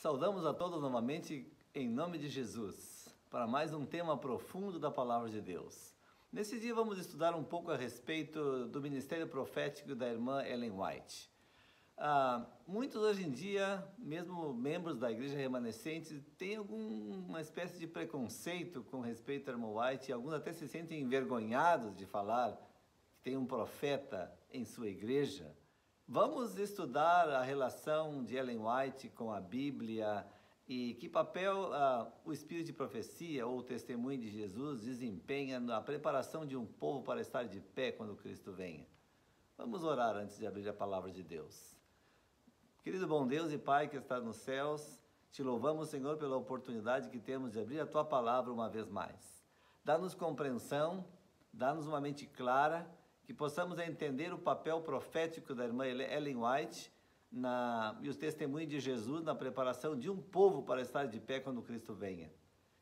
Saudamos a todos novamente em nome de Jesus, para mais um tema profundo da Palavra de Deus. Nesse dia vamos estudar um pouco a respeito do ministério profético da irmã Ellen White. Muitos hoje em dia, mesmo membros da igreja remanescente, têm alguma espécie de preconceito com respeito à irmã White, e alguns até se sentem envergonhados de falar que tem um profeta em sua igreja. Vamos estudar a relação de Ellen White com a Bíblia e que papel o espírito de profecia ou o testemunho de Jesus desempenha na preparação de um povo para estar de pé quando Cristo venha. Vamos orar antes de abrir a palavra de Deus. Querido bom Deus e Pai que está nos céus, te louvamos, Senhor, pela oportunidade que temos de abrir a Tua palavra uma vez mais. Dá-nos compreensão, dá-nos uma mente clara, que possamos entender o papel profético da irmã Ellen White e os testemunhos de Jesus na preparação de um povo para estar de pé quando Cristo venha.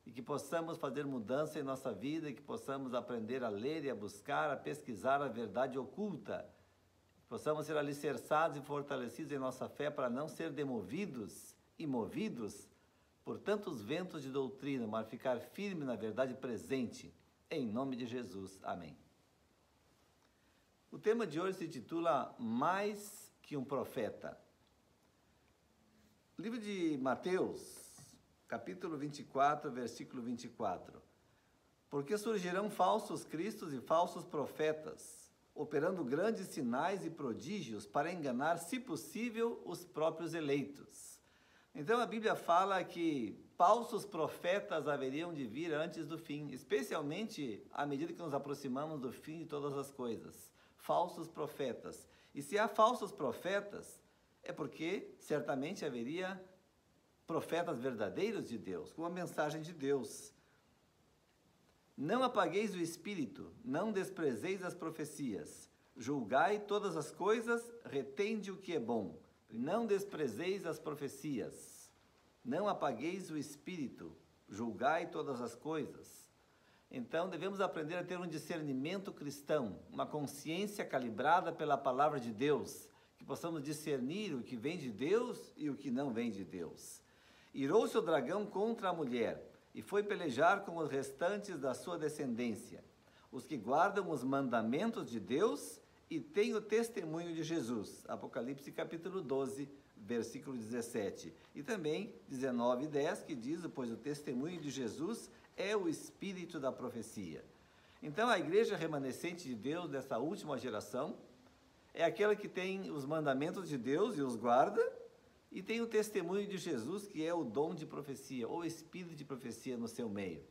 E que possamos fazer mudança em nossa vida, e que possamos aprender a ler e a buscar, a pesquisar a verdade oculta. Que possamos ser alicerçados e fortalecidos em nossa fé para não ser demovidos e movidos por tantos ventos de doutrina, mas ficar firme na verdade presente. Em nome de Jesus. Amém. O tema de hoje se titula Mais que um Profeta. Livro de Mateus, capítulo 24, versículo 24. Porque surgirão falsos cristos e falsos profetas, operando grandes sinais e prodígios para enganar, se possível, os próprios eleitos. Então a Bíblia fala que falsos profetas haveriam de vir antes do fim, especialmente à medida que nos aproximamos do fim de todas as coisas. Falsos profetas. E se há falsos profetas, é porque certamente haveria profetas verdadeiros de Deus, com a mensagem de Deus. Não apagueis o espírito, não desprezeis as profecias, julgai todas as coisas, retende o que é bom, não desprezeis as profecias, não apagueis o espírito, julgai todas as coisas. Então, devemos aprender a ter um discernimento cristão, uma consciência calibrada pela palavra de Deus, que possamos discernir o que vem de Deus e o que não vem de Deus. Irou-se o dragão contra a mulher, e foi pelejar com os restantes da sua descendência, os que guardam os mandamentos de Deus e têm o testemunho de Jesus. Apocalipse capítulo 12, versículo 17. E também 19 e 10, que diz, pois o testemunho de Jesus é o espírito da profecia. Então a igreja remanescente de Deus dessa última geração é aquela que tem os mandamentos de Deus e os guarda, e tem o testemunho de Jesus, que é o dom de profecia, ou espírito de profecia no seu meio.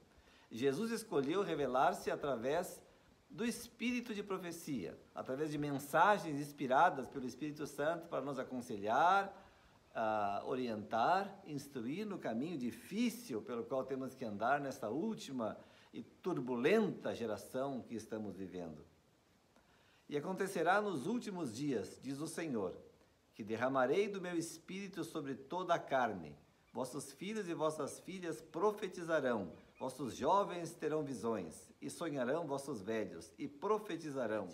Jesus escolheu revelar-se através do espírito de profecia, através de mensagens inspiradas pelo Espírito Santo para nos aconselhar, orientar, instruir no caminho difícil pelo qual temos que andar nesta última e turbulenta geração que estamos vivendo. E acontecerá nos últimos dias, diz o Senhor, que derramarei do meu espírito sobre toda a carne. Vossos filhos e vossas filhas profetizarão, vossos jovens terão visões, e sonharão vossos velhos, e profetizarão.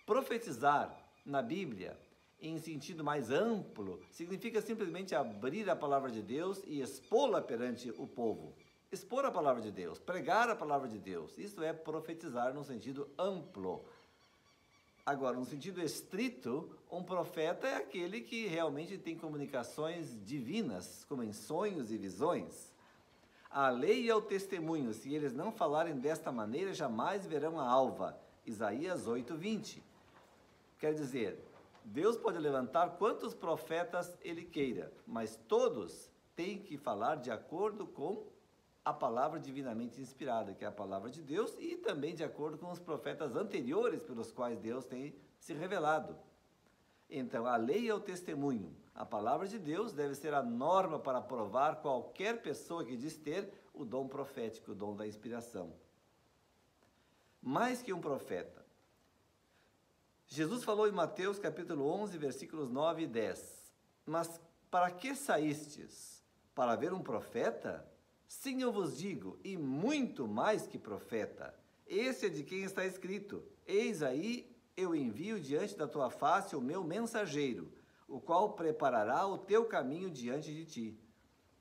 Profetizar, na Bíblia, em sentido mais amplo, significa simplesmente abrir a palavra de Deus e expô-la perante o povo. Expor a palavra de Deus, pregar a palavra de Deus, isso é profetizar no sentido amplo. Agora, no sentido estrito, um profeta é aquele que realmente tem comunicações divinas, como em sonhos e visões. A lei e o testemunho, se eles não falarem desta maneira, jamais verão a alva. Isaías 8:20. Quer dizer, Deus pode levantar quantos profetas Ele queira, mas todos têm que falar de acordo com a palavra divinamente inspirada, que é a palavra de Deus, e também de acordo com os profetas anteriores pelos quais Deus tem se revelado. Então, a lei é o testemunho. A palavra de Deus deve ser a norma para provar qualquer pessoa que diz ter o dom profético, o dom da inspiração. Mais que um profeta. Jesus falou em Mateus capítulo 11, versículos 9 e 10. Mas para que saístes? Para ver um profeta? Sim, eu vos digo, e muito mais que profeta. Esse é de quem está escrito: eis aí, eu envio diante da tua face o meu mensageiro, o qual preparará o teu caminho diante de ti.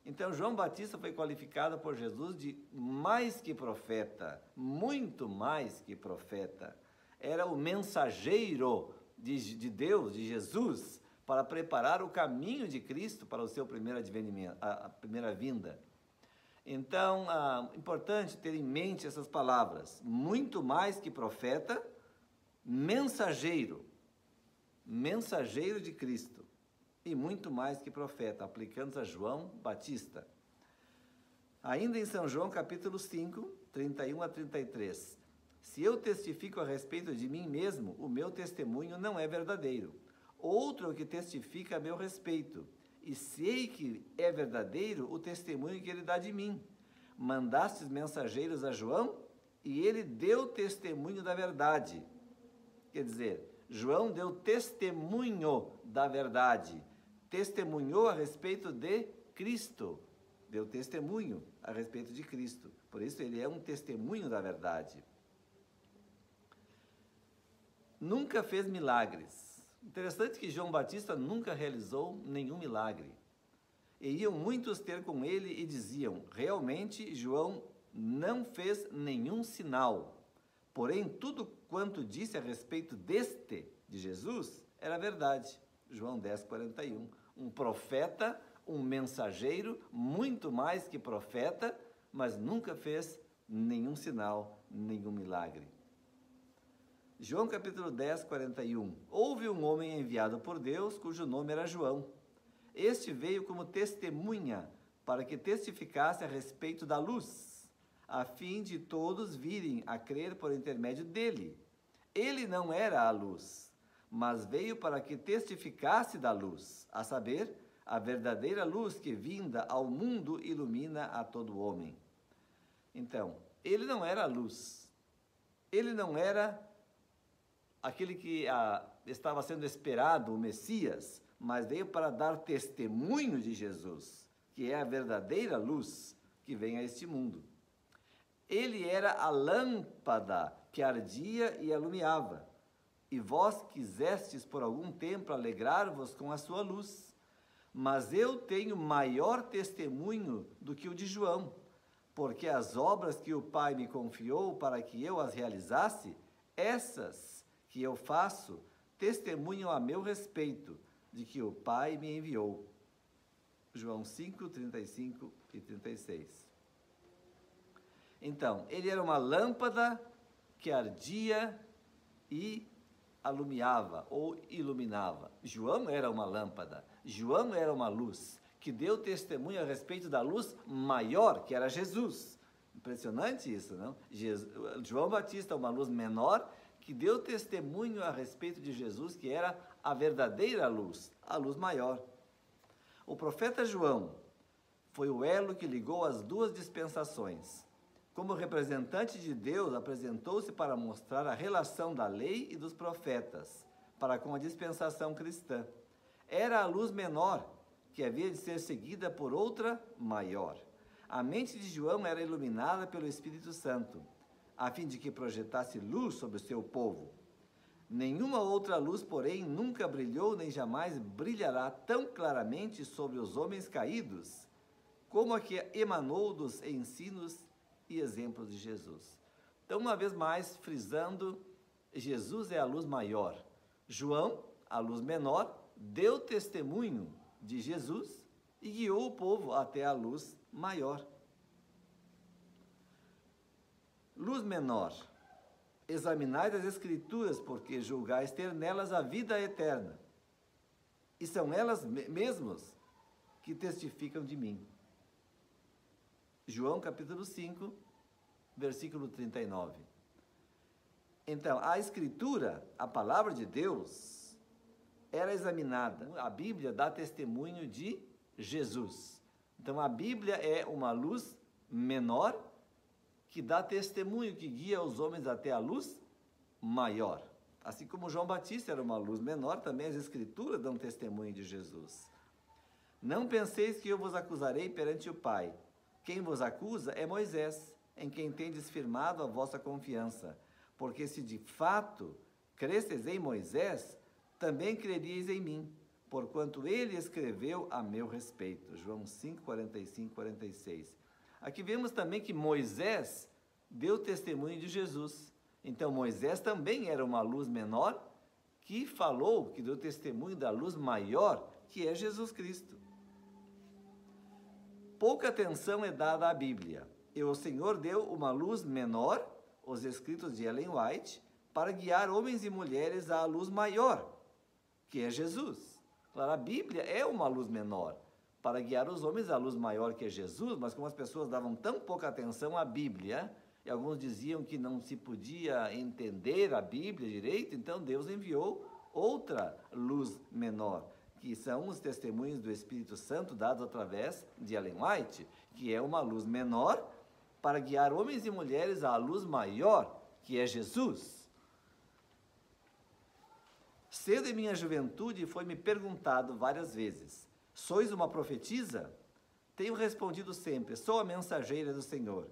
Então, João Batista foi qualificado por Jesus de mais que profeta, muito mais que profeta. Era o mensageiro de Deus, de Jesus, para preparar o caminho de Cristo para o seu primeiro advenimento, a primeira vinda. Então, importante ter em mente essas palavras. Muito mais que profeta, mensageiro de Cristo. E muito mais que profeta, aplicando a João Batista. Ainda em São João, capítulo 5, 31 a 33. Se eu testifico a respeito de mim mesmo, o meu testemunho não é verdadeiro. Outro é o que testifica a meu respeito, e sei que é verdadeiro o testemunho que ele dá de mim. Mandastes mensageiros a João, e ele deu testemunho da verdade. Quer dizer, João deu testemunho da verdade, testemunhou a respeito de Cristo, deu testemunho a respeito de Cristo. Por isso ele é um testemunho da verdade. Nunca fez milagres. Interessante que João Batista nunca realizou nenhum milagre. E iam muitos ter com ele e diziam, realmente João não fez nenhum sinal. Porém, tudo quanto disse a respeito de Jesus, era verdade. João 10, 41. Um profeta, um mensageiro, muito mais que profeta, mas nunca fez nenhum sinal, nenhum milagre. João capítulo 10, 41. Houve um homem enviado por Deus, cujo nome era João. Este veio como testemunha, para que testificasse a respeito da luz, a fim de todos virem a crer por intermédio dele. Ele não era a luz, mas veio para que testificasse da luz, a saber, a verdadeira luz que vinda ao mundo ilumina a todo homem. Então, ele não era a luz, ele não era aquele que estava sendo esperado, o Messias, mas veio para dar testemunho de Jesus, que é a verdadeira luz que vem a este mundo. Ele era a lâmpada que ardia e alumiava, e vós quisestes por algum tempo alegrar-vos com a sua luz. Mas eu tenho maior testemunho do que o de João, porque as obras que o Pai me confiou para que eu as realizasse, essas que eu faço, testemunham a meu respeito, de que o Pai me enviou. João 5, 35 e 36. Então, ele era uma lâmpada que ardia e alumiava ou iluminava. João era uma lâmpada, João era uma luz, que deu testemunho a respeito da luz maior, que era Jesus. Impressionante isso, não? João Batista, uma luz menor, que deu testemunho a respeito de Jesus, que era a verdadeira luz, a luz maior. O profeta João foi o elo que ligou as duas dispensações. Como representante de Deus, apresentou-se para mostrar a relação da lei e dos profetas, para com a dispensação cristã. Era a luz menor, que havia de ser seguida por outra maior. A mente de João era iluminada pelo Espírito Santo, a fim de que projetasse luz sobre o seu povo. Nenhuma outra luz, porém, nunca brilhou nem jamais brilhará tão claramente sobre os homens caídos, como a que emanou dos ensinos e exemplos de Jesus. Então, uma vez mais, frisando, Jesus é a luz maior. João, a luz menor, deu testemunho de Jesus e guiou o povo até a luz maior. Luz menor. Examinai as Escrituras, porque julgais ter nelas a vida eterna. E são elas mesmas que testificam de mim. João capítulo 5, versículo 39. Então, a Escritura, a palavra de Deus, era examinada. A Bíblia dá testemunho de Jesus. Então, a Bíblia é uma luz menor que dá testemunho, que guia os homens até a luz maior. Assim como João Batista era uma luz menor, também as Escrituras dão testemunho de Jesus. Não penseis que eu vos acusarei perante o Pai. Quem vos acusa é Moisés, em quem tendes firmado a vossa confiança. Porque se de fato cresceis em Moisés, também creríeis em mim, porquanto ele escreveu a meu respeito. João 5, 45, 46. Aqui vemos também que Moisés deu testemunho de Jesus. Então Moisés também era uma luz menor que falou, que deu testemunho da luz maior, que é Jesus Cristo. Pouca atenção é dada à Bíblia, e o Senhor deu uma luz menor, os escritos de Ellen White, para guiar homens e mulheres à luz maior, que é Jesus. Claro, a Bíblia é uma luz menor, para guiar os homens à luz maior, que é Jesus, mas como as pessoas davam tão pouca atenção à Bíblia, e alguns diziam que não se podia entender a Bíblia direito, então Deus enviou outra luz menor, que são os testemunhos do Espírito Santo dados através de Ellen White, que é uma luz menor para guiar homens e mulheres à luz maior, que é Jesus. Cedo em minha juventude foi-me perguntado várias vezes: sois uma profetisa? Tenho respondido sempre: sou a mensageira do Senhor.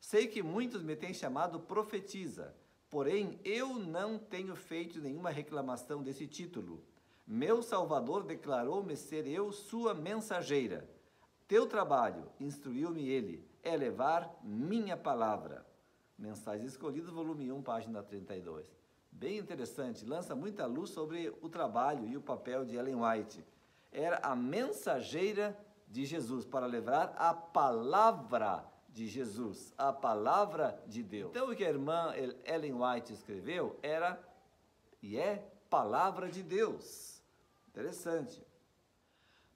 Sei que muitos me têm chamado profetisa, porém eu não tenho feito nenhuma reclamação desse título. Meu Salvador declarou-me ser eu sua mensageira. Teu trabalho, instruiu-me ele, é levar minha palavra. Mensagens Escolhidas, volume 1, página 32. Bem interessante, lança muita luz sobre o trabalho e o papel de Ellen White. Era a mensageira de Jesus para levar a palavra de Jesus, a palavra de Deus. Então o que a irmã Ellen White escreveu era e é palavra de Deus. Interessante.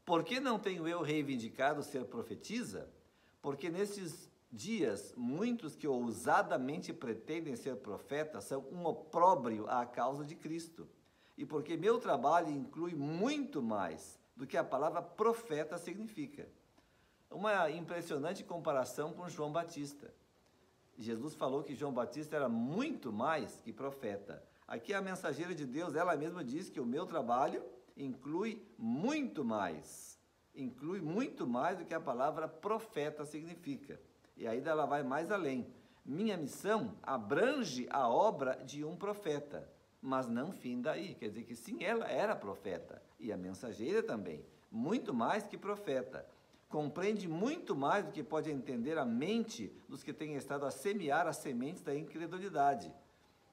Por que não tenho eu reivindicado ser profetisa? Porque nesses dias, muitos que ousadamente pretendem ser profetas são um opróbrio à causa de Cristo. E porque meu trabalho inclui muito mais do que a palavra profeta significa. Uma impressionante comparação com João Batista. Jesus falou que João Batista era muito mais que profeta. Aqui a mensageira de Deus, ela mesma diz que o meu trabalho inclui muito mais do que a palavra profeta significa. E ainda ela vai mais além. Minha missão abrange a obra de um profeta, mas não finda aí. Quer dizer que sim, ela era profeta, e a mensageira também, muito mais que profeta. Compreende muito mais do que pode entender a mente dos que têm estado a semear as sementes da incredulidade.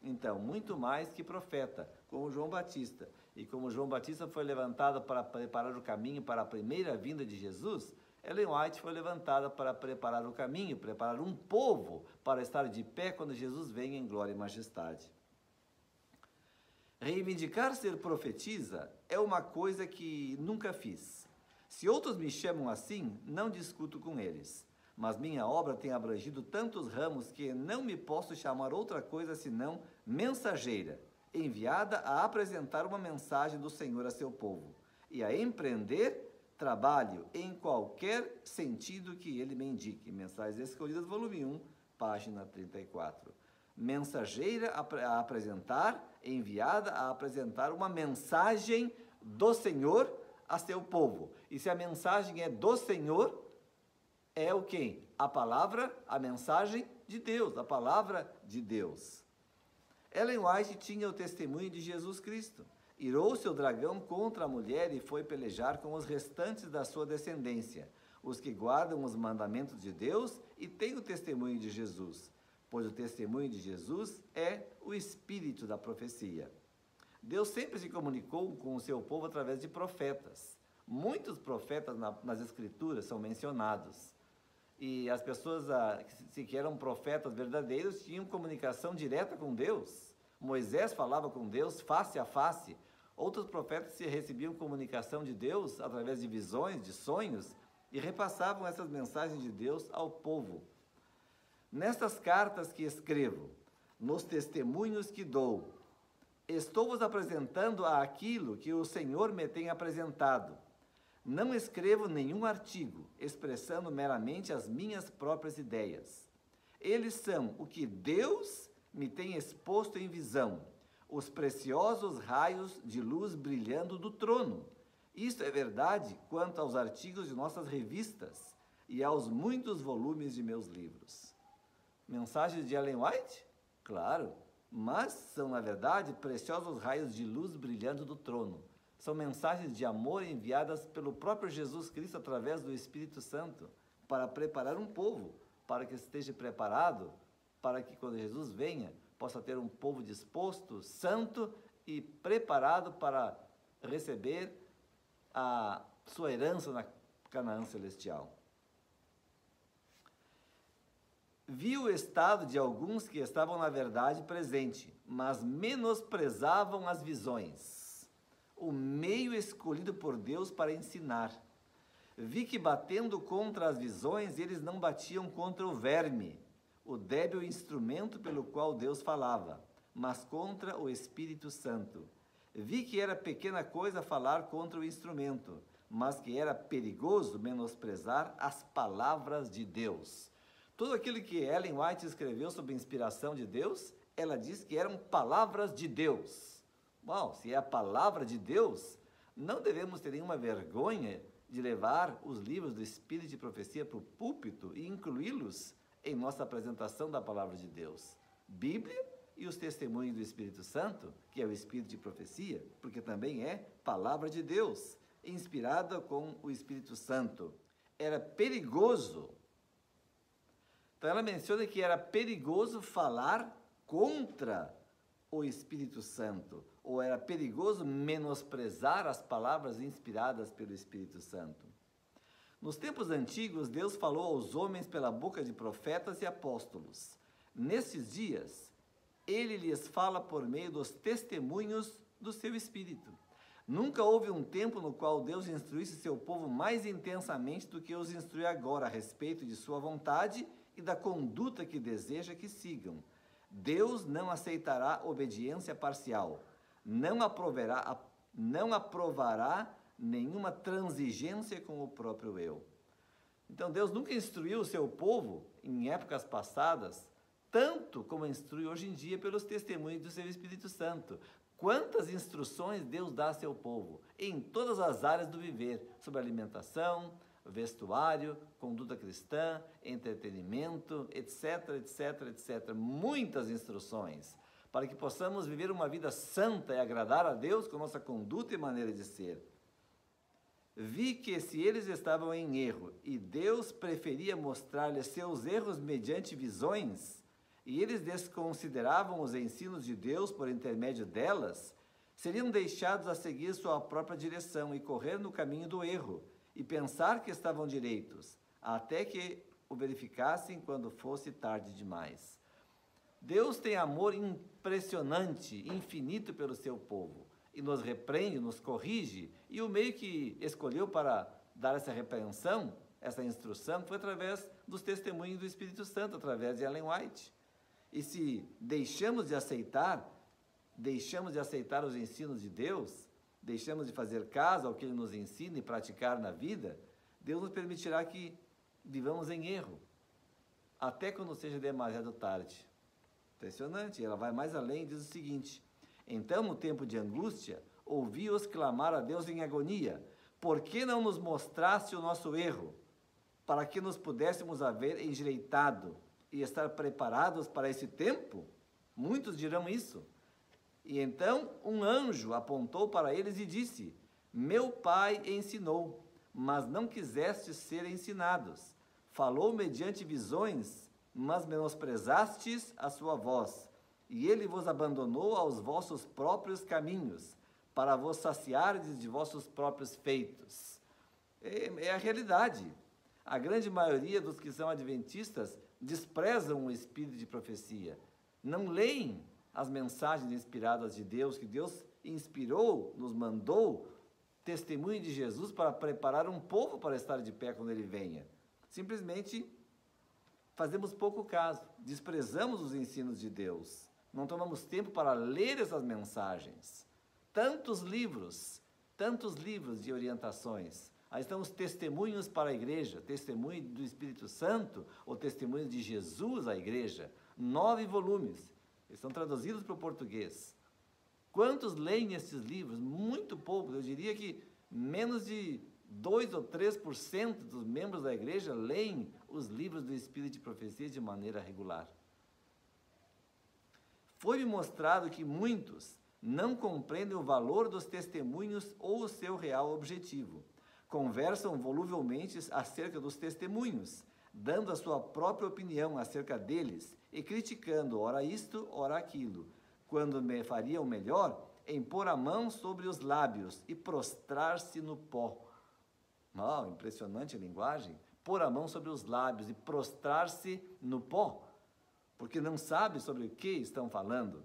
Então, muito mais que profeta, como João Batista. E como João Batista foi levantado para preparar o caminho para a primeira vinda de Jesus, Ellen White foi levantada para preparar o caminho, preparar um povo para estar de pé quando Jesus venha em glória e majestade. Reivindicar ser profetisa é uma coisa que nunca fiz. Se outros me chamam assim, não discuto com eles. Mas minha obra tem abrangido tantos ramos que não me posso chamar outra coisa senão mensageira, enviada a apresentar uma mensagem do Senhor a seu povo e a empreender trabalho em qualquer sentido que ele me indique. Mensagens Escolhidas, volume 1, página 34. Mensageira a apresentar, enviada a apresentar uma mensagem do Senhor a seu povo. E se a mensagem é do Senhor, é o quê? A palavra, a mensagem de Deus, a palavra de Deus. Ellen White tinha o testemunho de Jesus Cristo. Irou-se o dragão contra a mulher e foi pelejar com os restantes da sua descendência, os que guardam os mandamentos de Deus e têm o testemunho de Jesus, pois o testemunho de Jesus é o espírito da profecia. Deus sempre se comunicou com o seu povo através de profetas. Muitos profetas nas Escrituras são mencionados. E as pessoas que eram profetas verdadeiros tinham comunicação direta com Deus. Moisés falava com Deus face a face. Outros profetas recebiam comunicação de Deus através de visões, de sonhos, e repassavam essas mensagens de Deus ao povo. Nestas cartas que escrevo, nos testemunhos que dou, estou-vos apresentando aquilo que o Senhor me tem apresentado. Não escrevo nenhum artigo, expressando meramente as minhas próprias ideias. Eles são o que Deus me tem exposto em visão, os preciosos raios de luz brilhando do trono. Isto é verdade quanto aos artigos de nossas revistas e aos muitos volumes de meus livros. Mensagens de Ellen White? Claro, mas são, na verdade, preciosos raios de luz brilhando do trono. São mensagens de amor enviadas pelo próprio Jesus Cristo através do Espírito Santo para preparar um povo, para que esteja preparado, para que quando Jesus venha, possa ter um povo disposto, santo e preparado para receber a sua herança na Canaã celestial. Vi o estado de alguns que estavam na verdade presente, mas menosprezavam as visões, o meio escolhido por Deus para ensinar. Vi que batendo contra as visões, eles não batiam contra o verme, o débil instrumento pelo qual Deus falava, mas contra o Espírito Santo. Vi que era pequena coisa falar contra o instrumento, mas que era perigoso menosprezar as palavras de Deus. Tudo aquilo que Ellen White escreveu sob inspiração de Deus, ela diz que eram palavras de Deus. Bom, se é a palavra de Deus, não devemos ter nenhuma vergonha de levar os livros do Espírito de Profecia para o púlpito e incluí-los em nossa apresentação da palavra de Deus. Bíblia e os testemunhos do Espírito Santo, que é o Espírito de Profecia, porque também é palavra de Deus, inspirada com o Espírito Santo. Era perigoso. Então ela menciona que era perigoso falar contra o Espírito Santo, ou era perigoso menosprezar as palavras inspiradas pelo Espírito Santo. Nos tempos antigos, Deus falou aos homens pela boca de profetas e apóstolos. Nesses dias, Ele lhes fala por meio dos testemunhos do seu Espírito. Nunca houve um tempo no qual Deus instruísse seu povo mais intensamente do que os instrui agora a respeito de sua vontade e da conduta que deseja que sigam. Deus não aceitará obediência parcial, não aprovará nenhuma transigência com o próprio eu. Então Deus nunca instruiu o seu povo, em épocas passadas, tanto como instrui hoje em dia pelos testemunhos do seu Espírito Santo. Quantas instruções Deus dá a seu povo, em todas as áreas do viver, sobre alimentação, vestuário, conduta cristã, entretenimento, etc, etc, etc. Muitas instruções para que possamos viver uma vida santa e agradar a Deus com nossa conduta e maneira de ser. Vi que se eles estavam em erro e Deus preferia mostrar-lhes seus erros mediante visões, e eles desconsideravam os ensinos de Deus por intermédio delas, seriam deixados a seguir sua própria direção e correr no caminho do erro, e pensar que estavam direitos, até que o verificassem quando fosse tarde demais. Deus tem amor impressionante, infinito pelo seu povo, e nos repreende, nos corrige, e o meio que escolheu para dar essa repreensão, essa instrução, foi através dos testemunhos do Espírito Santo, através de Ellen White. E se deixamos de aceitar os ensinos de Deus, deixamos de fazer caso ao que Ele nos ensina e praticar na vida, Deus nos permitirá que vivamos em erro, até quando seja demasiado tarde. Impressionante, ela vai mais além e diz o seguinte: então, no tempo de angústia, ouvi-os clamar a Deus em agonia: por que não nos mostraste o nosso erro, para que nos pudéssemos haver endireitado e estar preparados para esse tempo? Muitos dirão isso. E então um anjo apontou para eles e disse: meu pai ensinou, mas não quisestes ser ensinados. Falou mediante visões, mas menosprezastes a sua voz. E ele vos abandonou aos vossos próprios caminhos, para vos saciardes de vossos próprios feitos. É a realidade. A grande maioria dos que são adventistas desprezam o espírito de profecia. Não leem as mensagens inspiradas de Deus, que Deus inspirou, nos mandou, testemunho de Jesus para preparar um povo para estar de pé quando Ele venha. Simplesmente fazemos pouco caso, desprezamos os ensinos de Deus, não tomamos tempo para ler essas mensagens. Tantos livros de orientações. Aí estão os testemunhos para a igreja, testemunho do Espírito Santo, ou testemunho de Jesus à igreja. 9 volumes. Estão traduzidos para o português. Quantos leem esses livros? Muito poucos. Eu diria que menos de 2 ou 3% dos membros da igreja leem os livros do Espírito de Profecia de maneira regular. Foi-me mostrado que muitos, não compreendem o valor dos testemunhos ou o seu real objetivo. Conversam voluvelmente acerca dos testemunhos, dando a sua própria opinião acerca deles e criticando ora isto, ora aquilo, quando me fariam melhor em pôr a mão sobre os lábios e prostrar-se no pó. Oh, impressionante a linguagem. Pôr a mão sobre os lábios e prostrar-se no pó, porque não sabe sobre o que estão falando.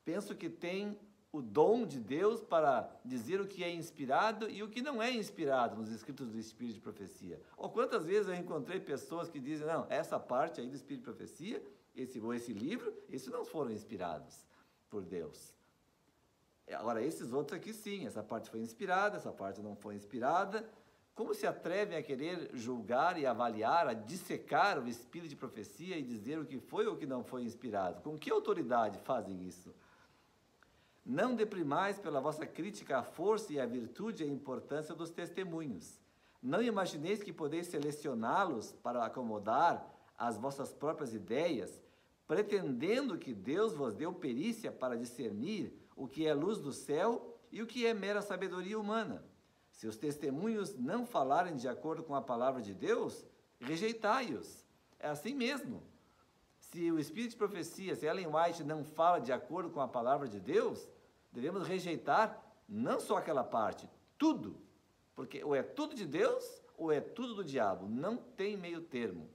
Penso que tem o dom de Deus para dizer o que é inspirado e o que não é inspirado nos escritos do Espírito de Profecia. Ou quantas vezes eu encontrei pessoas que dizem, não, essa parte aí do Espírito de Profecia, esse livro, esses não foram inspirados por Deus. Agora, esses outros aqui sim, essa parte foi inspirada, essa parte não foi inspirada. Como se atrevem a querer julgar e avaliar, a dissecar o Espírito de Profecia e dizer o que foi ou o que não foi inspirado? Com que autoridade fazem isso? Não deprimais pela vossa crítica a força e a virtude e a importância dos testemunhos. Não imagineis que podeis selecioná-los para acomodar as vossas próprias ideias, pretendendo que Deus vos deu perícia para discernir o que é luz do céu e o que é mera sabedoria humana. Se os testemunhos não falarem de acordo com a palavra de Deus, rejeitai-os. É assim mesmo. Se o Espírito de Profecia, se Ellen White não fala de acordo com a palavra de Deus, devemos rejeitar não só aquela parte, tudo. Porque ou é tudo de Deus ou é tudo do diabo. Não tem meio termo.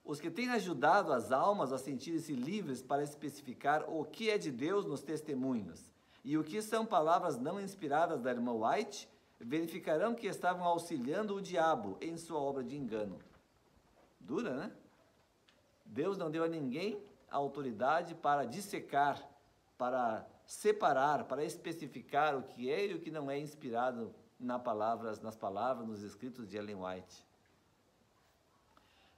Os que têm ajudado as almas a sentirem-se livres para especificar o que é de Deus nos testemunhos e o que são palavras não inspiradas da irmã White, verificarão que estavam auxiliando o diabo em sua obra de engano. Dura, né? Deus não deu a ninguém a autoridade para dissecar, para separar, para especificar o que é e o que não é inspirado nas palavras, nos escritos de Ellen White.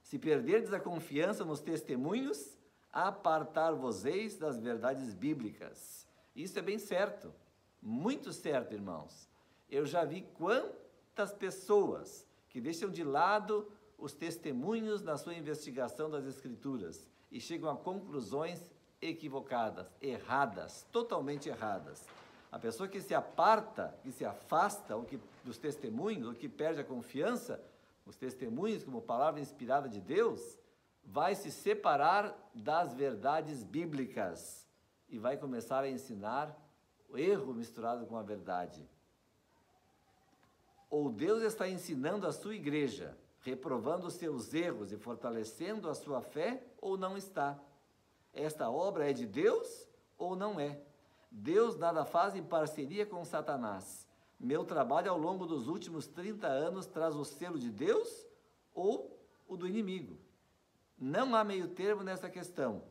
Se perderdes a confiança nos testemunhos, apartar-vos-eis das verdades bíblicas. Isso é bem certo, muito certo, irmãos. Eu já vi quantas pessoas que deixam de lado os testemunhos na sua investigação das Escrituras e chegam a conclusões equivocadas, erradas, totalmente erradas. A pessoa que se aparta, que se afasta dos testemunhos, ou que perde a confiança, os testemunhos como palavra inspirada de Deus, vai se separar das verdades bíblicas e vai começar a ensinar o erro misturado com a verdade. Ou Deus está ensinando a sua igreja, reprovando os seus erros e fortalecendo a sua fé, ou não está. Esta obra é de Deus ou não é? Deus nada faz em parceria com Satanás. Meu trabalho ao longo dos últimos 30 anos traz o selo de Deus ou o do inimigo. Não há meio termo nessa questão.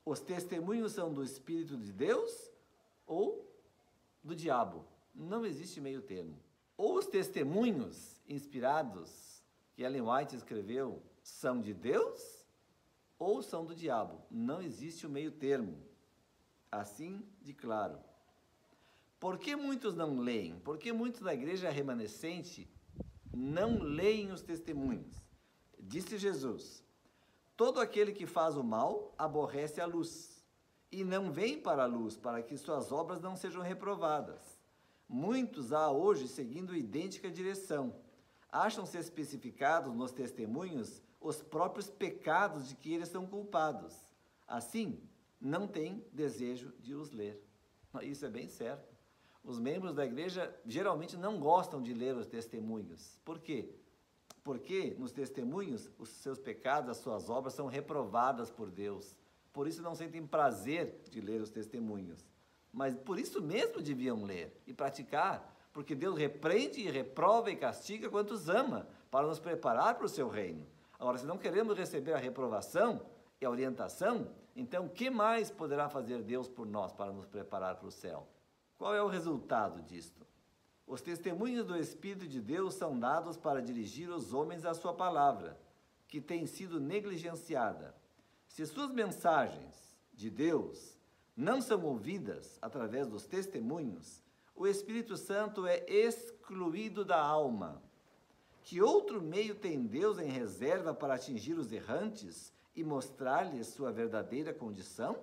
Os testemunhos são do Espírito de Deus ou do diabo. Não existe meio termo. Ou os testemunhos inspirados que Ellen White escreveu são de Deus ou são do diabo. Não existe o meio termo. Assim de claro. Por que muitos não leem? Por que muitos da igreja remanescente não leem os testemunhos? Disse Jesus: todo aquele que faz o mal aborrece a luz e não vem para a luz, para que suas obras não sejam reprovadas. Muitos há hoje seguindo idêntica direção. Acham-se especificados nos testemunhos os próprios pecados de que eles são culpados. Assim, não têm desejo de os ler. Isso é bem certo. Os membros da igreja geralmente não gostam de ler os testemunhos. Por quê? Porque nos testemunhos os seus pecados, as suas obras são reprovadas por Deus. Por isso não sentem prazer de ler os testemunhos. Mas por isso mesmo deviam ler e praticar, porque Deus repreende e reprova e castiga quantos ama, para nos preparar para o seu reino. Agora, se não queremos receber a reprovação e a orientação, então o que mais poderá fazer Deus por nós para nos preparar para o céu? Qual é o resultado disto? Os testemunhos do Espírito de Deus são dados para dirigir os homens à sua palavra, que tem sido negligenciada. Se suas mensagens de Deus não são ouvidas através dos testemunhos, o Espírito Santo é excluído da alma. Que outro meio tem Deus em reserva para atingir os errantes e mostrar-lhes sua verdadeira condição?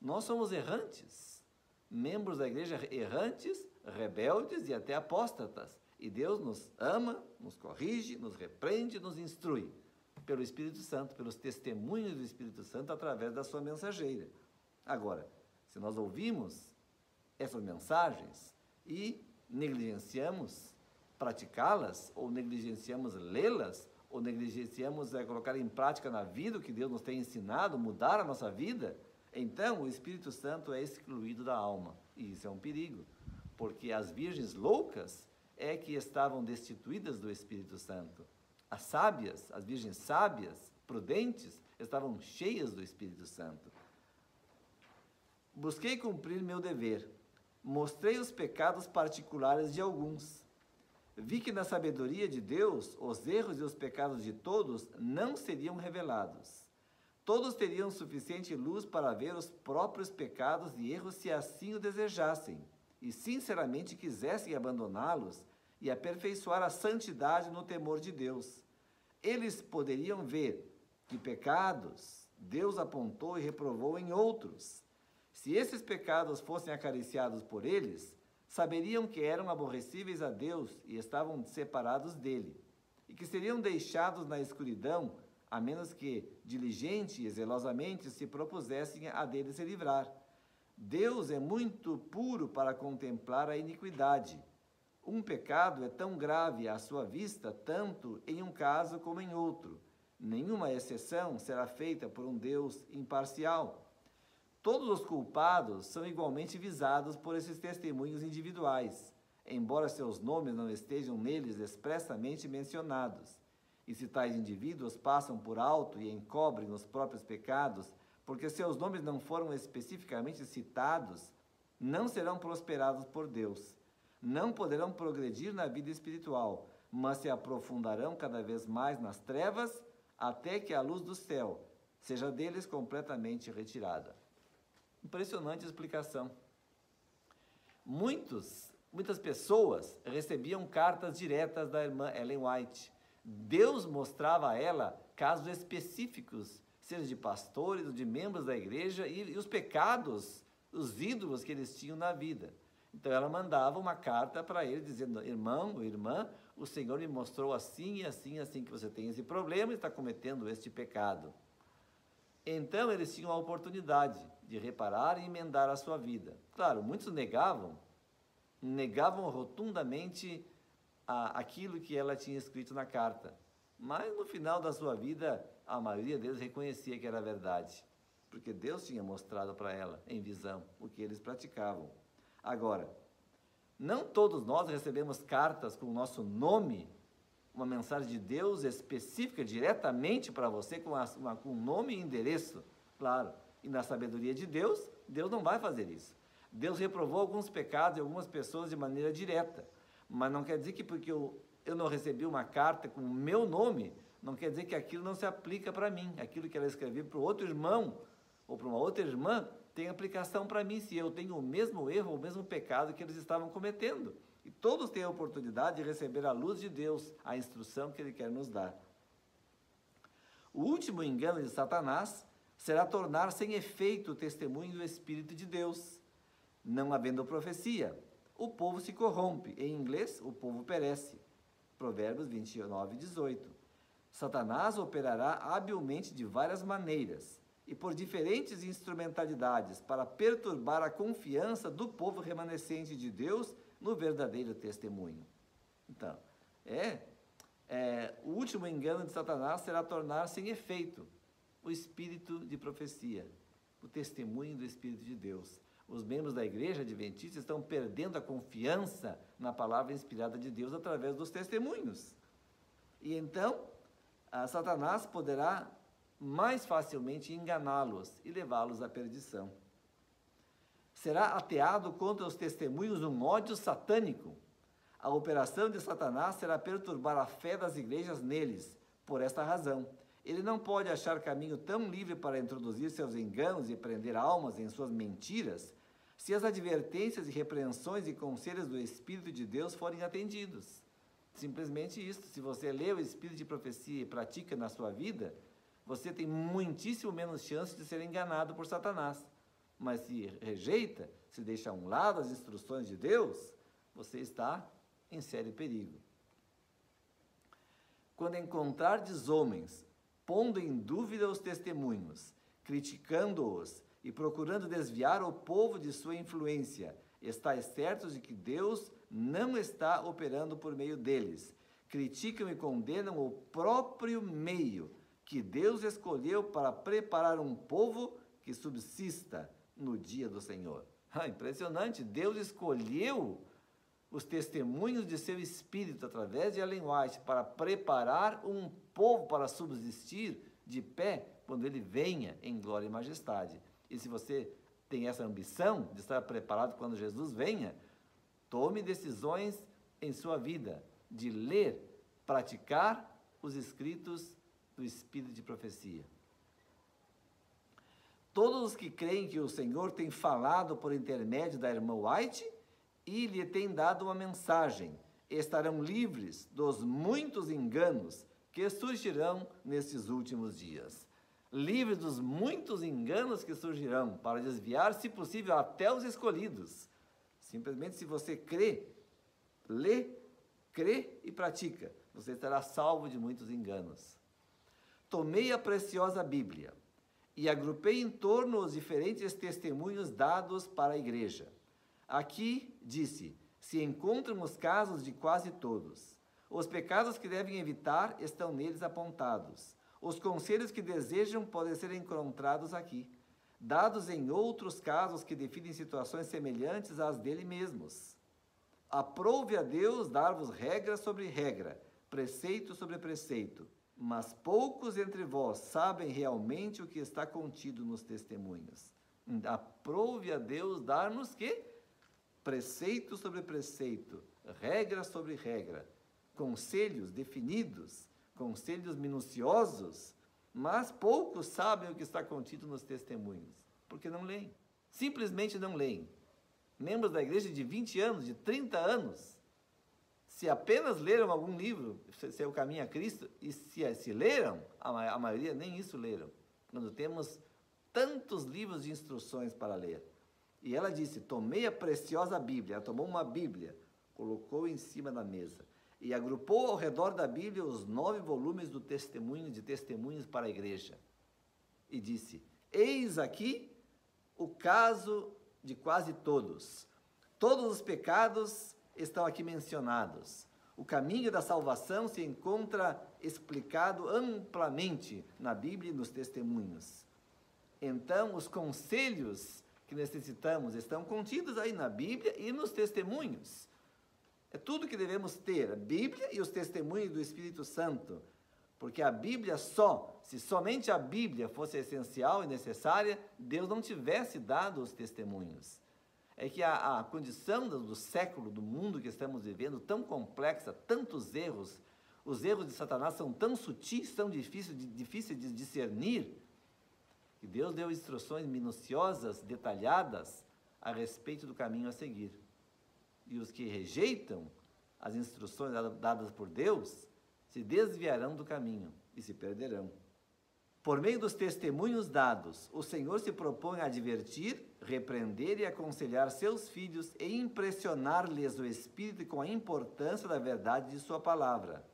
Nós somos errantes, membros da igreja errantes, rebeldes e até apóstatas. E Deus nos ama, nos corrige, nos repreende, nos instrui pelo Espírito Santo, pelos testemunhos do Espírito Santo através da sua mensageira. Agora, se nós ouvimos essas mensagens e negligenciamos praticá-las, ou negligenciamos lê-las, ou negligenciamos colocar em prática na vida o que Deus nos tem ensinado, mudar a nossa vida, então o Espírito Santo é excluído da alma. E isso é um perigo, porque as virgens loucas é que estavam destituídas do Espírito Santo. As sábias, as virgens sábias, prudentes, estavam cheias do Espírito Santo. Busquei cumprir meu dever. Mostrei os pecados particulares de alguns. Vi que na sabedoria de Deus, os erros e os pecados de todos não seriam revelados. Todos teriam suficiente luz para ver os próprios pecados e erros se assim o desejassem, e sinceramente quisessem abandoná-los e aperfeiçoar a santidade no temor de Deus. Eles poderiam ver que pecados Deus apontou e reprovou em outros. Se esses pecados fossem acariciados por eles, saberiam que eram aborrecíveis a Deus e estavam separados dele, e que seriam deixados na escuridão, a menos que diligente e zelosamente se propusessem a dele se livrar. Deus é muito puro para contemplar a iniquidade. Um pecado é tão grave à sua vista, tanto em um caso como em outro. Nenhuma exceção será feita por um Deus imparcial. Todos os culpados são igualmente visados por esses testemunhos individuais, embora seus nomes não estejam neles expressamente mencionados. E se tais indivíduos passam por alto e encobrem os próprios pecados, porque seus nomes não foram especificamente citados, não serão prosperados por Deus. Não poderão progredir na vida espiritual, mas se aprofundarão cada vez mais nas trevas, até que a luz do céu seja deles completamente retirada. Impressionante explicação. Muitas pessoas recebiam cartas diretas da irmã Ellen White. Deus mostrava a ela casos específicos, seja de pastores ou de membros da igreja, e os pecados, os ídolos que eles tinham na vida. Então ela mandava uma carta para ele dizendo: irmão ou irmã, o Senhor me mostrou assim e assim, assim que você tem esse problema e está cometendo este pecado. Então eles tinham a oportunidade de reparar e emendar a sua vida. Claro, muitos negavam rotundamente aquilo que ela tinha escrito na carta. Mas no final da sua vida, a maioria deles reconhecia que era verdade, porque Deus tinha mostrado para ela, em visão, o que eles praticavam. Agora, não todos nós recebemos cartas com o nosso nome, uma mensagem de Deus específica, diretamente para você, com nome e endereço, claro. E na sabedoria de Deus, Deus não vai fazer isso. Deus reprovou alguns pecados de algumas pessoas de maneira direta, mas não quer dizer que porque eu não recebi uma carta com o meu nome, não quer dizer que aquilo não se aplica para mim. Aquilo que ela escreveu para o outro irmão ou para uma outra irmã tem aplicação para mim, se eu tenho o mesmo erro, o mesmo pecado que eles estavam cometendo. E todos têm a oportunidade de receber a luz de Deus, a instrução que Ele quer nos dar. O último engano de Satanás será tornar sem efeito o testemunho do Espírito de Deus. Não havendo profecia, o povo se corrompe. Em inglês, o povo perece. Provérbios 29, 18. Satanás operará habilmente de várias maneiras e por diferentes instrumentalidades para perturbar a confiança do povo remanescente de Deus no verdadeiro testemunho. Então, o último engano de Satanás será tornar sem efeito o espírito de profecia, o testemunho do Espírito de Deus. Os membros da igreja adventista estão perdendo a confiança na palavra inspirada de Deus através dos testemunhos. E então, Satanás poderá mais facilmente enganá-los e levá-los à perdição. Será ateado contra os testemunhos um ódio satânico. A operação de Satanás será perturbar a fé das igrejas neles. Por esta razão, ele não pode achar caminho tão livre para introduzir seus enganos e prender almas em suas mentiras, se as advertências e repreensões e conselhos do Espírito de Deus forem atendidos. Simplesmente isso. Se você lê o Espírito de profecia e pratica na sua vida, você tem muitíssimo menos chance de ser enganado por Satanás. Mas se rejeita, se deixa a um lado as instruções de Deus, você está em sério perigo. Quando encontrardes homens pondo em dúvida os testemunhos, criticando-os e procurando desviar o povo de sua influência, estais certos de que Deus não está operando por meio deles. Criticam e condenam o próprio meio que Deus escolheu para preparar um povo que subsista no dia do Senhor. Impressionante, Deus escolheu os testemunhos de seu Espírito através de Ellen White para preparar um povo para subsistir de pé quando ele venha em glória e majestade. E se você tem essa ambição de estar preparado quando Jesus venha, tome decisões em sua vida de ler, praticar os escritos do Espírito de profecia. Todos os que creem que o Senhor tem falado por intermédio da irmã White e lhe tem dado uma mensagem, estarão livres dos muitos enganos que surgirão nestes últimos dias. Livres dos muitos enganos que surgirão para desviar, se possível, até os escolhidos. Simplesmente se você crê, lê, crê e pratica, você estará salvo de muitos enganos. Tomei a preciosa Bíblia e agrupei em torno os diferentes testemunhos dados para a igreja. Aqui, disse, se encontram os casos de quase todos. Os pecados que devem evitar estão neles apontados. Os conselhos que desejam podem ser encontrados aqui, dados em outros casos que definem situações semelhantes às dele mesmos. Aprove a Deus dar-vos regra sobre regra, preceito sobre preceito, mas poucos entre vós sabem realmente o que está contido nos testemunhos. Aprove a Deus dar-nos que? Preceito sobre preceito, regra sobre regra, conselhos definidos, conselhos minuciosos, mas poucos sabem o que está contido nos testemunhos, porque não leem, simplesmente não leem. Membros da igreja de 20 anos, de 30 anos, se apenas leram algum livro, se é o Caminho a Cristo, e se leram, a maioria nem isso leram, quando temos tantos livros de instruções para ler. E ela disse, tomei a preciosa Bíblia, ela tomou uma Bíblia, colocou em cima da mesa, e agrupou ao redor da Bíblia os 9 volumes do testemunho, de testemunhos para a igreja. E disse, eis aqui o caso de quase todos. Todos os pecados estão aqui mencionados. O caminho da salvação se encontra explicado amplamente na Bíblia e nos testemunhos. Então, os conselhos que necessitamos estão contidos aí na Bíblia e nos testemunhos. É tudo que devemos ter, a Bíblia e os testemunhos do Espírito Santo, porque a Bíblia se somente a Bíblia fosse essencial e necessária, Deus não tivesse dado os testemunhos. É que a condição do século, do mundo que estamos vivendo, tão complexa, tantos erros, os erros de Satanás são tão sutis, tão difíceis de discernir, que Deus deu instruções minuciosas, detalhadas, a respeito do caminho a seguir. E os que rejeitam as instruções dadas por Deus, se desviarão do caminho e se perderão. Por meio dos testemunhos dados, o Senhor se propõe a advertir, repreender e aconselhar seus filhos e impressionar-lhes o espírito com a importância da verdade de sua palavra.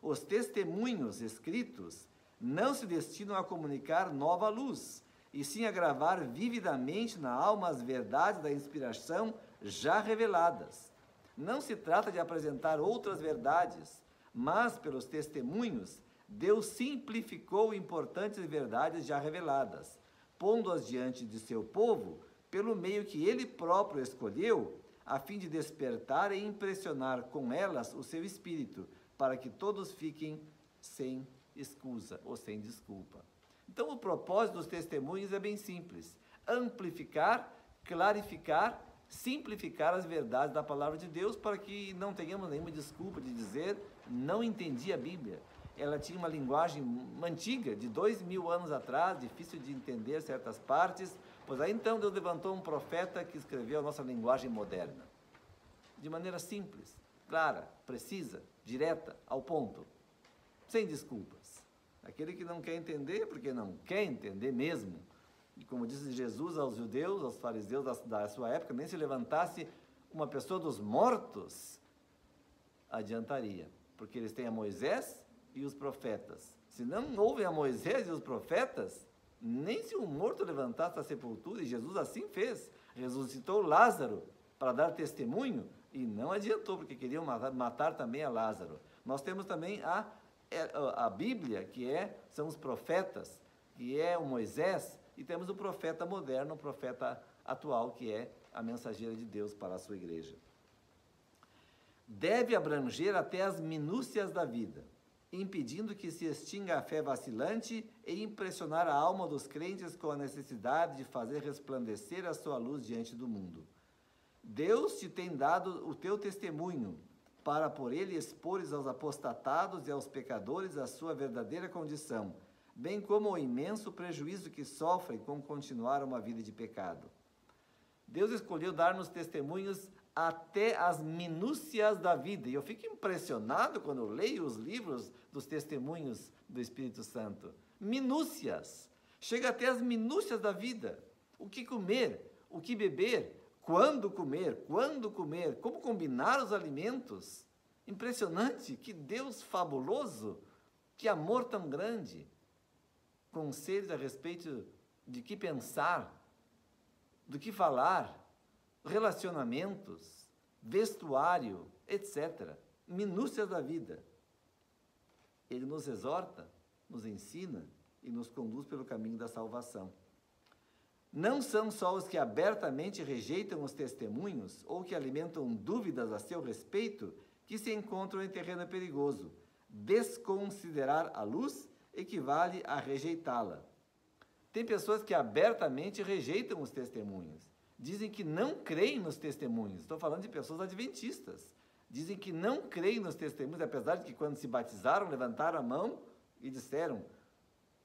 Os testemunhos escritos não se destinam a comunicar nova luz, e sim a gravar vividamente na alma as verdades da inspiração já reveladas. Não se trata de apresentar outras verdades, mas, pelos testemunhos, Deus simplificou importantes verdades já reveladas, pondo-as diante de seu povo, pelo meio que ele próprio escolheu, a fim de despertar e impressionar com elas o seu espírito, para que todos fiquem sem escusa ou sem desculpa. Então, o propósito dos testemunhos é bem simples: amplificar, clarificar, simplificar as verdades da palavra de Deus, para que não tenhamos nenhuma desculpa de dizer não entendi a Bíblia. Ela tinha uma linguagem antiga, de 2000 anos atrás, difícil de entender certas partes, pois aí então Deus levantou um profeta que escreveu a nossa linguagem moderna, de maneira simples, clara, precisa, direta, ao ponto, sem desculpas. Aquele que não quer entender, porque não quer entender mesmo. E como disse Jesus aos judeus, aos fariseus da sua época, nem se levantasse uma pessoa dos mortos, adiantaria. Porque eles têm a Moisés e os profetas. Se não ouvem a Moisés e os profetas, nem se um morto levantasse da sepultura, e Jesus assim fez, ressuscitou Lázaro para dar testemunho, e não adiantou, porque queriam matar também a Lázaro. Nós temos também a Bíblia, que são os profetas, que é o Moisés, e temos o profeta moderno, o profeta atual, que é a mensageira de Deus para a sua igreja. Deve abranger até as minúcias da vida, impedindo que se extinga a fé vacilante e impressionar a alma dos crentes com a necessidade de fazer resplandecer a sua luz diante do mundo. Deus te tem dado o teu testemunho, para por ele expores aos apostatados e aos pecadores a sua verdadeira condição, bem como o imenso prejuízo que sofrem com continuar uma vida de pecado. Deus escolheu dar-nos testemunhos até as minúcias da vida. E eu fico impressionado quando eu leio os livros dos testemunhos do Espírito Santo. Minúcias. Chega até as minúcias da vida. O que comer, o que beber, quando comer, como combinar os alimentos. Impressionante, que Deus fabuloso, que amor tão grande. Conselhos a respeito de que pensar, do que falar, relacionamentos, vestuário, etc. Minúcias da vida. Ele nos exorta, nos ensina e nos conduz pelo caminho da salvação. Não são só os que abertamente rejeitam os testemunhos ou que alimentam dúvidas a seu respeito que se encontram em terreno perigoso. Desconsiderar a luz equivale a rejeitá-la. Tem pessoas que abertamente rejeitam os testemunhos. Dizem que não creem nos testemunhos. Estou falando de pessoas adventistas. Dizem que não creem nos testemunhos, apesar de que quando se batizaram, levantaram a mão e disseram,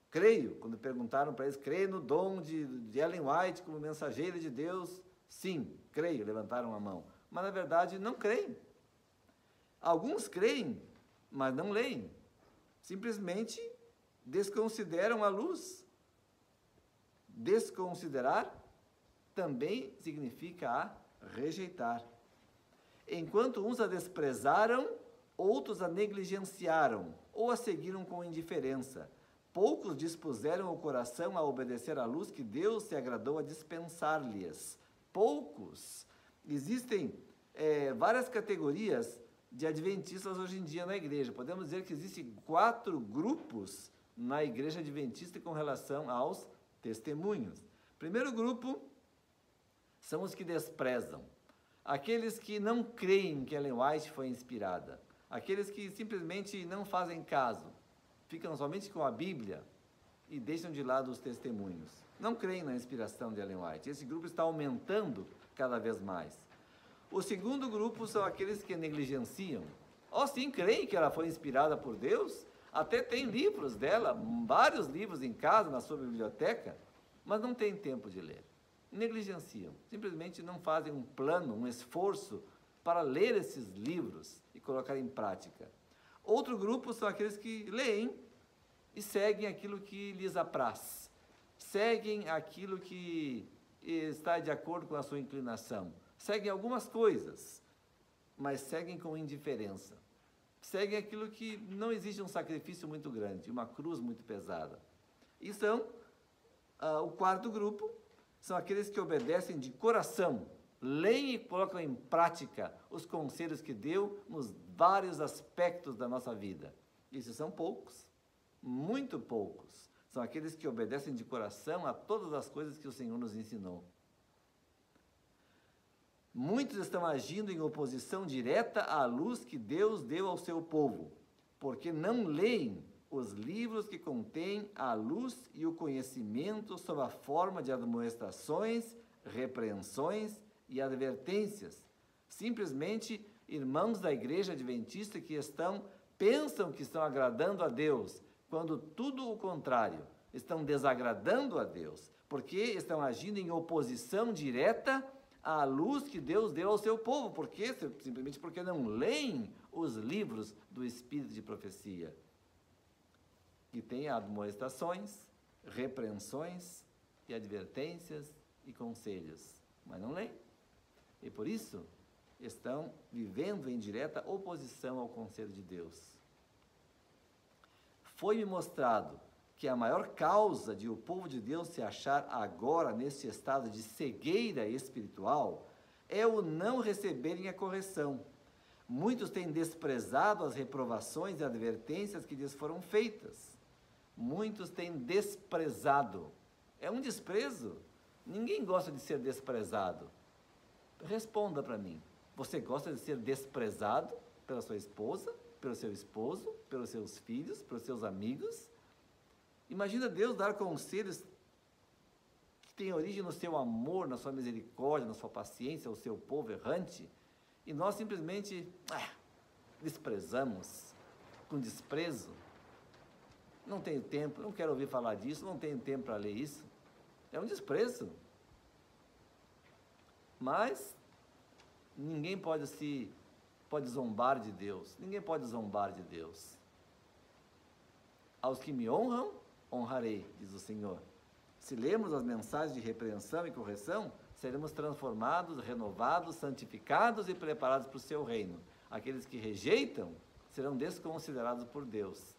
creio. Quando perguntaram para eles, creio no dom de Ellen White como mensageira de Deus? Sim, creio, levantaram a mão. Mas, na verdade, não creem. Alguns creem, mas não leem. Simplesmente desconsideram a luz. Desconsiderar também significa a rejeitar. Enquanto uns a desprezaram, outros a negligenciaram ou a seguiram com indiferença. Poucos dispuseram o coração a obedecer à luz que Deus se agradou a dispensar-lhes. Poucos. Existem várias categorias de adventistas hoje em dia na igreja. Podemos dizer que existem 4 grupos na igreja adventista com relação aos testemunhos. Primeiro grupo são os que desprezam. Aqueles que não creem que Ellen White foi inspirada. Aqueles que simplesmente não fazem caso. Ficam somente com a Bíblia e deixam de lado os testemunhos. Não creem na inspiração de Ellen White. Esse grupo está aumentando cada vez mais. O segundo grupo são aqueles que negligenciam. Sim, creem que ela foi inspirada por Deus. Até tem livros dela, vários livros em casa, na sua biblioteca, mas não tem tempo de ler. Negligenciam. Simplesmente não fazem um plano, um esforço para ler esses livros e colocar em prática. Outro grupo são aqueles que leem e seguem aquilo que lhes apraz. Seguem aquilo que está de acordo com a sua inclinação. Seguem algumas coisas, mas seguem com indiferença. Seguem aquilo que não exige um sacrifício muito grande, uma cruz muito pesada. E são, o quarto grupo, são aqueles que obedecem de coração, leem e colocam em prática os conselhos que deu nos vários aspectos da nossa vida. Esses são poucos, muito poucos. São aqueles que obedecem de coração a todas as coisas que o Senhor nos ensinou. Muitos estão agindo em oposição direta à luz que Deus deu ao seu povo, porque não leem os livros que contêm a luz e o conhecimento sob a forma de admoestações, repreensões e advertências. Simplesmente irmãos da igreja adventista que pensam que estão agradando a Deus, quando tudo o contrário, estão desagradando a Deus, porque estão agindo em oposição direta à luz que Deus deu ao seu povo. Por quê? Simplesmente porque não leem os livros do Espírito de profecia. que tem admoestações, repreensões e advertências e conselhos, mas não leem. E por isso estão vivendo em direta oposição ao conselho de Deus. Foi-me mostrado que a maior causa de o povo de Deus se achar agora neste estado de cegueira espiritual é o não receberem a correção. Muitos têm desprezado as reprovações e advertências que lhes foram feitas. Muitos têm desprezado. É um desprezo. Ninguém gosta de ser desprezado. Responda para mim. Você gosta de ser desprezado pela sua esposa, pelo seu esposo, pelos seus filhos, pelos seus amigos? Imagina Deus dar conselhos que têm origem no seu amor, na sua misericórdia, na sua paciência ao seu povo errante, e nós simplesmente desprezamos, com desprezo. Não tenho tempo, não quero ouvir falar disso, não tenho tempo para ler isso. É um desprezo. Mas ninguém pode zombar de Deus. Ninguém pode zombar de Deus. Aos que me honram, honrarei, diz o Senhor. Se lermos as mensagens de repreensão e correção, seremos transformados, renovados, santificados e preparados para o seu reino. Aqueles que rejeitam serão desconsiderados por Deus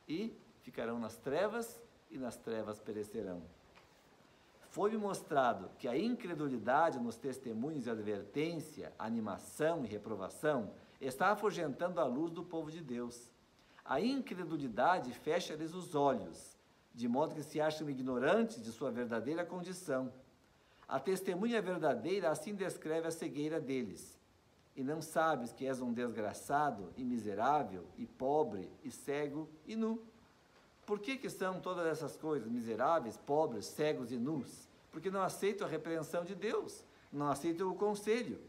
e ficarão nas trevas e nas trevas perecerão. Foi-me mostrado que a incredulidade nos testemunhos de advertência, animação e reprovação está afugentando a luz do povo de Deus. A incredulidade fecha-lhes os olhos, de modo que se acham ignorantes de sua verdadeira condição. A testemunha verdadeira assim descreve a cegueira deles. E não sabes que és um desgraçado e miserável e pobre e cego e nu. Por que são todas essas coisas, miseráveis, pobres, cegos e nus? Porque não aceitam a repreensão de Deus, não aceitam o conselho.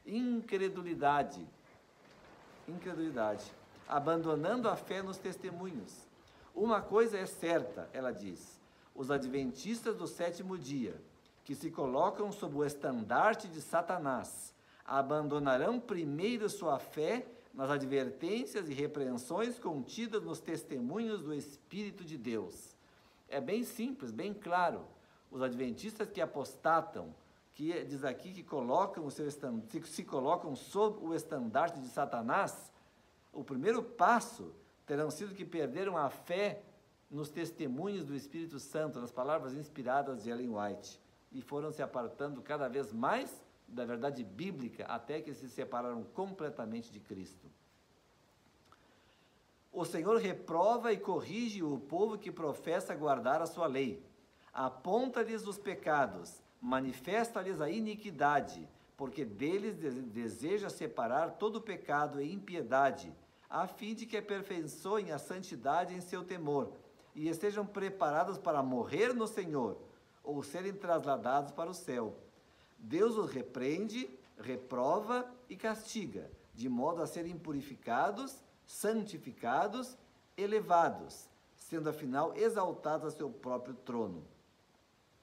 Incredulidade. Incredulidade. Abandonando a fé nos testemunhos. Uma coisa é certa, ela diz, os adventistas do sétimo dia, que se colocam sob o estandarte de Satanás, abandonarão primeiro sua fé nas advertências e repreensões contidas nos testemunhos do Espírito de Deus. É bem simples, bem claro. Os adventistas que apostatam, que diz aqui que colocam se colocam sob o estandarte de Satanás, o primeiro passo terão sido que perderam a fé nos testemunhos do Espírito Santo, nas palavras inspiradas de Ellen White, e foram se apartando cada vez mais da verdade bíblica, até que se separaram completamente de Cristo. O Senhor reprova e corrige o povo que professa guardar a sua lei. Aponta-lhes os pecados, manifesta-lhes a iniquidade, porque deles deseja separar todo pecado e impiedade, a fim de que aperfeiçoem a santidade em seu temor, e estejam preparados para morrer no Senhor, ou serem trasladados para o céu. Deus os repreende, reprova e castiga, de modo a serem purificados, santificados, elevados, sendo afinal exaltados a seu próprio trono.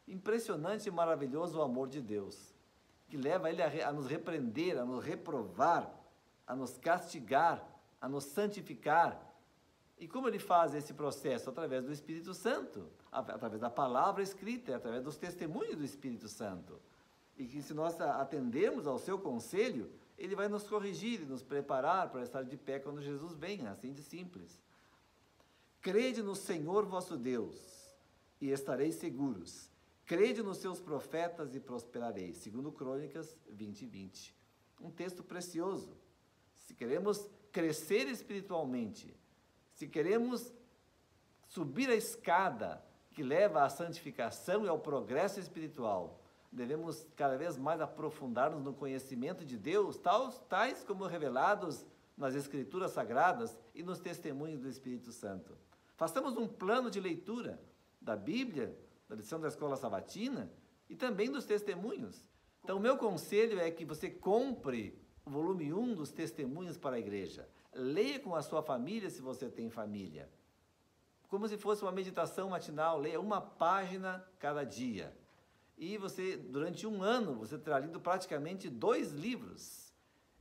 Impressionante e maravilhoso o amor de Deus, que leva Ele a nos repreender, a nos reprovar, a nos castigar, a nos santificar. E como Ele faz esse processo? Através do Espírito Santo, através da palavra escrita, através dos testemunhos do Espírito Santo. E que se nós atendemos ao seu conselho, Ele vai nos corrigir e nos preparar para estar de pé quando Jesus venha, assim de simples. Crede no Senhor vosso Deus, e estareis seguros. Crede nos seus profetas e prosperareis. Segundo Crônicas 20:20. Um texto precioso. Se queremos crescer espiritualmente, se queremos subir a escada que leva à santificação e ao progresso espiritual, devemos cada vez mais aprofundar-nos no conhecimento de Deus, tais como revelados nas Escrituras Sagradas e nos testemunhos do Espírito Santo. Façamos um plano de leitura da Bíblia, da lição da Escola Sabatina e também dos testemunhos. Então, o meu conselho é que você compre o volume 1 dos testemunhos para a igreja. Leia com a sua família, se você tem família. Como se fosse uma meditação matinal, leia uma página cada dia. E você, durante um ano, você terá lido praticamente 2 livros.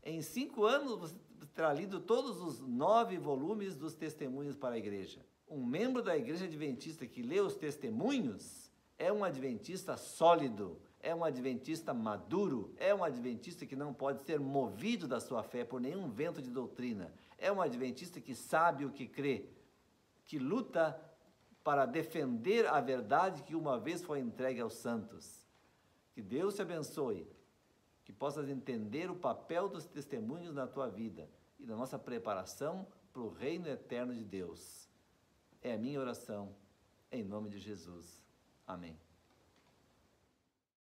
Em 5 anos, você terá lido todos os 9 volumes dos testemunhos para a igreja. Um membro da igreja adventista que lê os testemunhos é um adventista sólido, é um adventista maduro, é um adventista que não pode ser movido da sua fé por nenhum vento de doutrina, é um adventista que sabe o que crê, que luta para defender a verdade que uma vez foi entregue aos santos. Que Deus te abençoe, que possas entender o papel dos testemunhos na tua vida e na nossa preparação para o reino eterno de Deus. É a minha oração, em nome de Jesus. Amém.